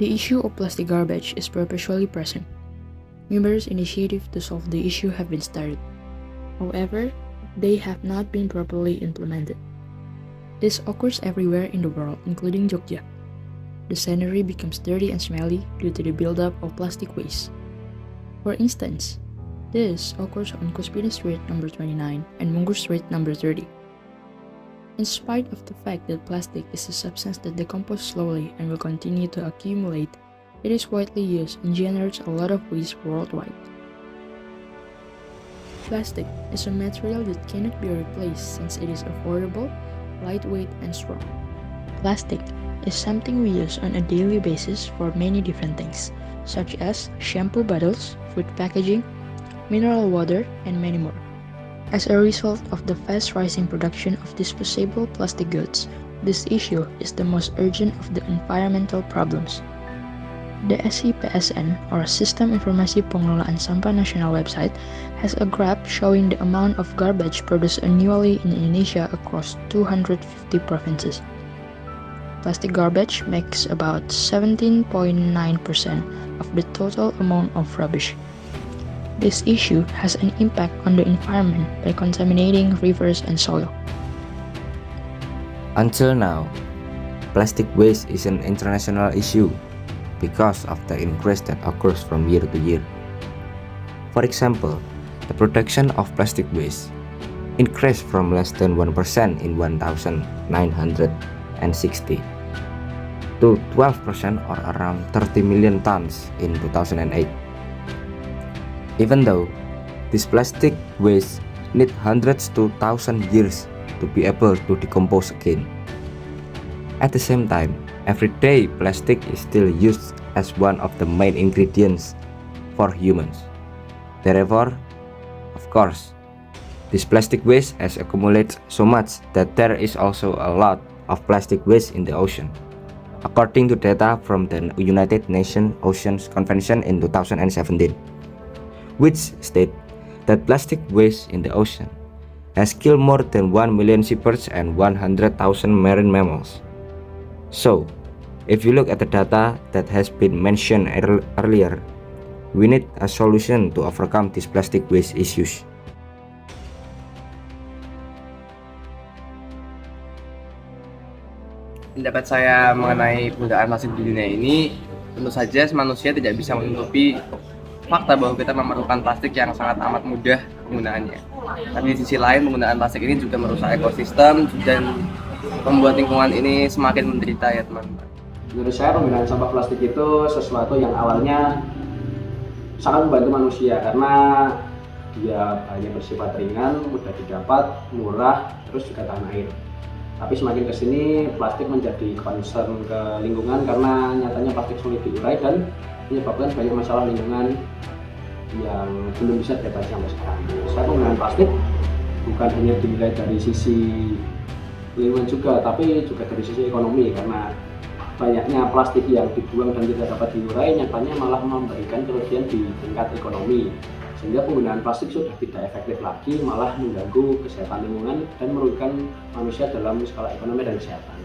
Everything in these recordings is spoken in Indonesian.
The issue of plastic garbage is perpetually present. Numerous initiatives to solve the issue have been started. However, they have not been properly implemented. This occurs everywhere in the world, including Jogja. The scenery becomes dirty and smelly due to the buildup of plastic waste. For instance, this occurs on Kuspina Street number 29 and Mungur Street number 30. In spite of the fact that plastic is a substance that decomposes slowly and will continue to accumulate, it is widely used and generates a lot of waste worldwide. Plastic is a material that cannot be replaced since it is affordable, lightweight, and strong. Plastic is something we use on a daily basis for many different things, such as shampoo bottles, food packaging, mineral water, and many more. As a result of the fast rising production of disposable plastic goods, this issue is the most urgent of the environmental problems. The SIPSN, or Sistem Informasi Pengelolaan Sampah Nasional website, has a graph showing the amount of garbage produced annually in Indonesia across 250 provinces. Plastic garbage makes about 17.9% of the total amount of rubbish. This issue has an impact on the environment by contaminating rivers and soil. Until now, plastic waste is an international issue because of the increase that occurs from year to year. For example, the production of plastic waste increased from less than 1% in 1960 to 12% or around 30 million tons in 2008. Even though this plastic waste need hundreds to thousands years to be able to decompose again. At the same time, every day plastic is still used as one of the main ingredients for humans. Therefore, of course, this plastic waste has accumulated so much that there is also a lot of plastic waste in the ocean. According to data from the United Nations Oceans Convention in 2017, which state that plastic waste in the ocean has killed more than 1 million seabirds and 100,000 marine mammals. So, if you look at the data that has been mentioned earlier, we need a solution to overcome these plastic waste issues. Pendapat saya mengenai penggunaan plastik di dunia ini, tentu saja manusia tidak bisa menutupi fakta bahwa kita memerlukan plastik yang sangat amat mudah penggunaannya. Tapi di sisi lain, penggunaan plastik ini juga merusak ekosistem dan membuat lingkungan ini semakin menderita ya teman-teman. Menurut saya penggunaan sampah plastik itu sesuatu yang awalnya sangat membantu manusia karena dia hanya bersifat ringan, mudah didapat, murah, terus juga tahan air. Tapi semakin kesini plastik menjadi concern ke lingkungan karena nyatanya plastik sulit diurai dan menyebabkan banyak masalah lingkungan yang belum bisa diatasi sampai sekarang. Saya penggunaan plastik bukan hanya dinilai dari sisi lingkungan juga, tapi juga dari sisi ekonomi karena banyaknya plastik yang dibuang dan tidak dapat diurai nyatanya malah memberikan kerugian di tingkat ekonomi, sehingga penggunaan plastik sudah tidak efektif lagi, malah mengganggu kesehatan lingkungan dan merugikan manusia dalam skala ekonomi dan kesehatan.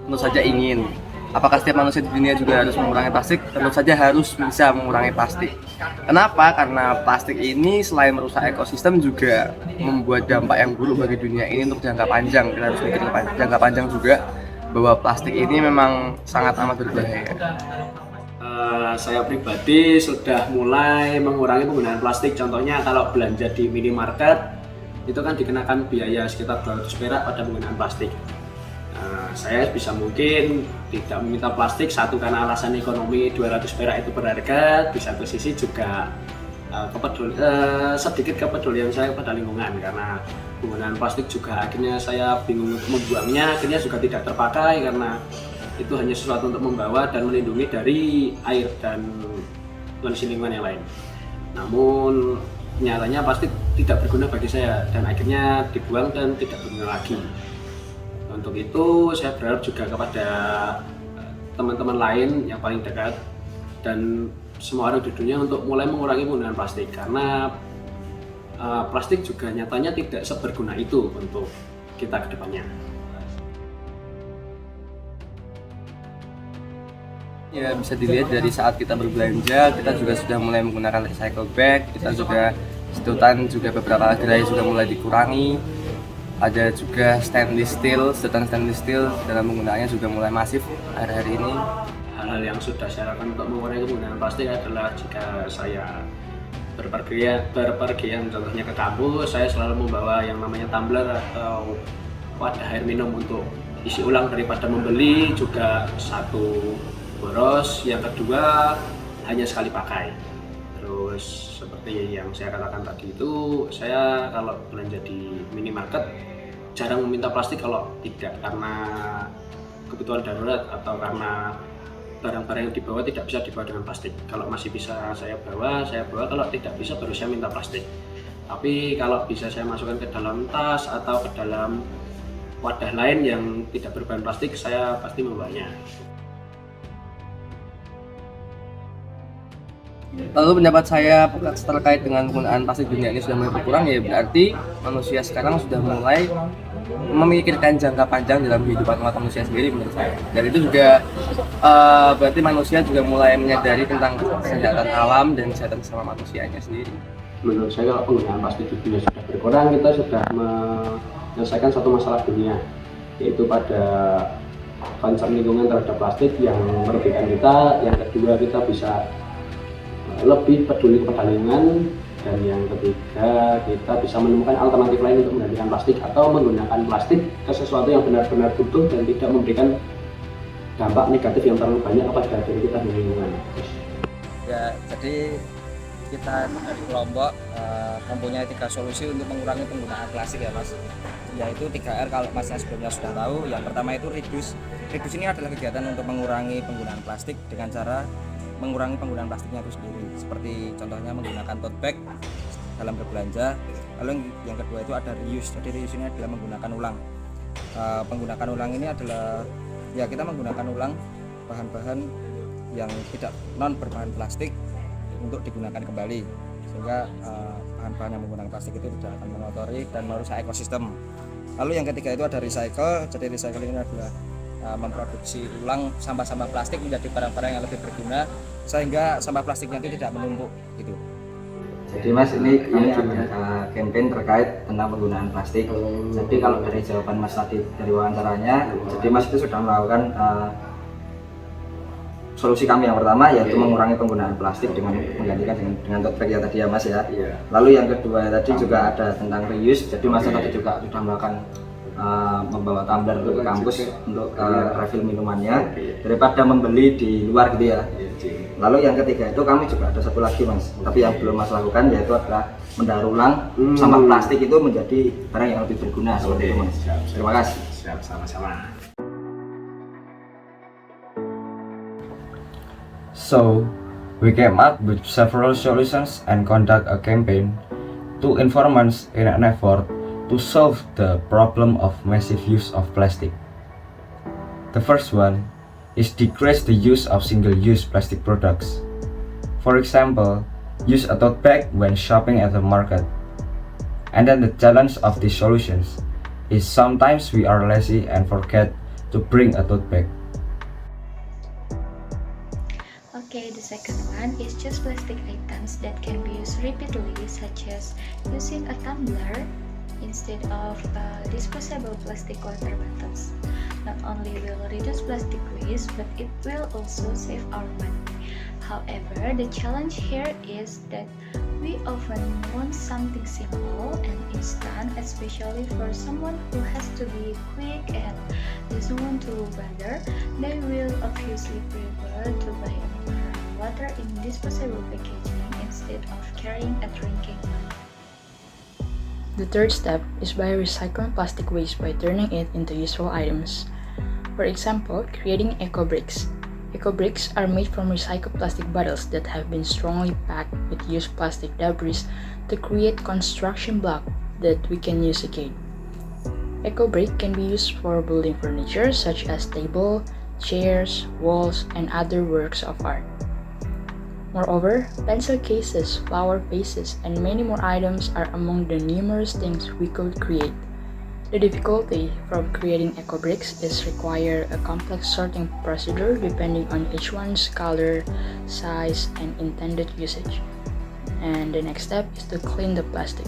Tentu saja ingin. Apakah setiap manusia di dunia juga harus mengurangi plastik? Tentu saja harus bisa mengurangi plastik. Kenapa? Karena plastik ini selain merusak ekosistem juga membuat dampak yang buruk bagi dunia ini untuk jangka panjang. Kita harus mikir jangka panjang juga bahwa plastik ini memang sangat amat berbahaya. Saya pribadi sudah mulai mengurangi penggunaan plastik. Contohnya kalau belanja di minimarket itu kan dikenakan biaya sekitar 200 perak pada penggunaan plastik. Saya bisa mungkin tidak meminta plastik, satu karena alasan ekonomi, 200 perak itu berharga, di satu sisi juga sedikit kepedulian saya pada lingkungan karena penggunaan plastik juga akhirnya saya bingung untuk membuangnya, akhirnya juga tidak terpakai karena itu hanya sesuatu untuk membawa dan melindungi dari air dan kondisi lingkungan yang lain. Namun nyatanya plastik tidak berguna bagi saya dan akhirnya dibuang dan tidak berguna lagi. Untuk itu saya berharap juga kepada teman-teman lain yang paling dekat dan semua orang di dunia untuk mulai mengurangi penggunaan plastik karena plastik juga nyatanya tidak seberguna itu untuk kita ke depannya. Ya, bisa dilihat dari saat kita berbelanja, kita juga sudah mulai menggunakan recycle bag, kita juga sedotan juga beberapa gerai juga mulai dikurangi. Ada juga sedotan stainless steel dalam penggunaannya juga mulai masif hari-hari ini. Hal-hal yang sudah saya lakukan untuk mengurangi penggunaan plastik adalah jika saya berpergian contohnya ke kampus, saya selalu membawa yang namanya tumbler atau wadah air minum untuk isi ulang daripada membeli, juga satu boros, yang kedua hanya sekali pakai. Terus seperti yang saya katakan tadi itu, saya kalau belanja di minimarket jarang meminta plastik kalau tidak karena kebutuhan darurat atau karena barang-barang yang dibawa tidak bisa dibawa dengan plastik. Kalau masih bisa saya bawa, kalau tidak bisa baru saya minta plastik. Tapi kalau bisa saya masukkan ke dalam tas atau ke dalam wadah lain yang tidak berbahan plastik, saya pasti membawanya. Lalu pendapat saya terkait dengan penggunaan plastik dunia ini sudah mulai berkurang, ya berarti manusia sekarang sudah mulai memikirkan jangka panjang dalam kehidupan umat manusia sendiri menurut saya. Dan itu juga berarti manusia juga mulai menyadari tentang kesehatan alam dan kesehatan sama manusianya sendiri. Menurut saya kalau penggunaan plastik di dunia sudah berkurang, kita sudah menyelesaikan satu masalah dunia, yaitu pada concern lingkungan terhadap plastik yang merugikan kita. Yang kedua, kita bisa lebih peduli kepada lingkungan, dan yang ketiga kita bisa menemukan alternatif lain untuk menggantikan plastik atau menggunakan plastik ke sesuatu yang benar-benar butuh dan tidak memberikan dampak negatif yang terlalu banyak kepada diri kita dan lingkungan. Ya, jadi kita dari kelompok mempunyai 3 solusi untuk mengurangi penggunaan plastik ya Mas, yaitu 3R kalau Masnya sebelumnya sudah tahu. Yang pertama itu reduce ini adalah kegiatan untuk mengurangi penggunaan plastik dengan cara mengurangi penggunaan plastiknya itu sendiri, seperti contohnya menggunakan tote bag dalam berbelanja. Lalu yang kedua itu ada reuse. Jadi reuse ini adalah menggunakan ulang. Menggunakan ulang ini adalah ya kita menggunakan ulang bahan-bahan yang tidak non berbahan plastik untuk digunakan kembali, sehingga bahan-bahan yang menggunakan plastik itu tidak akan mengotori dan merusak ekosistem. Lalu yang ketiga itu ada recycle. Jadi recycling ini adalah memproduksi ulang sampah-sampah plastik menjadi barang-barang yang lebih berguna, sehingga sampah plastiknya itu tidak menumpuk gitu. Jadi Mas, ini juga campaign terkait tentang penggunaan plastik. Jadi kalau dari jawaban Mas tadi dari wawancaranya, jadi Mas itu sudah melakukan solusi kami yang pertama, yaitu mengurangi penggunaan plastik dengan menggantikan dengan tote bag ya tadi ya Mas ya. Lalu yang kedua tadi juga ada tentang reuse. Jadi Mas tadi juga sudah melakukan membawa tumbler untuk ke kampus untuk refill minumannya daripada membeli di luar gitu ya. Lalu yang ketiga itu kami juga ada satu lagi Mas, tapi yang belum Mas lakukan, yaitu adalah mendaur ulang sampah plastik itu menjadi barang yang lebih berguna seperti itu Mas. Terima kasih. Siap, sama-sama. So, we came up with several solutions and conduct a campaign to informants in an effort to solve the problem of massive use of plastic. The first one is decrease the use of single-use plastic products. For example, use a tote bag when shopping at the market. And then the challenge of these solutions is sometimes we are lazy and forget to bring a tote bag. Okay, the second one is choose plastic items that can be used repeatedly, such as using a tumbler instead of disposable plastic water bottles. Not only will reduce plastic waste, but it will also save our money. However, the challenge here is that we often want something simple and instant, especially for someone who has to be quick and doesn't want to bother. They will obviously prefer to buy a mineral water in disposable packaging instead of carrying a drinking one. The third step is by recycling plastic waste by turning it into useful items. For example, creating eco bricks. Eco bricks are made from recycled plastic bottles that have been strongly packed with used plastic debris to create construction block that we can use again. Eco brick can be used for building furniture such as table, chairs, walls, and other works of art. Moreover, pencil cases, flower vases, and many more items are among the numerous things we could create. The difficulty from creating eco bricks is require a complex sorting procedure depending on each one's color, size, and intended usage. And the next step is to clean the plastic.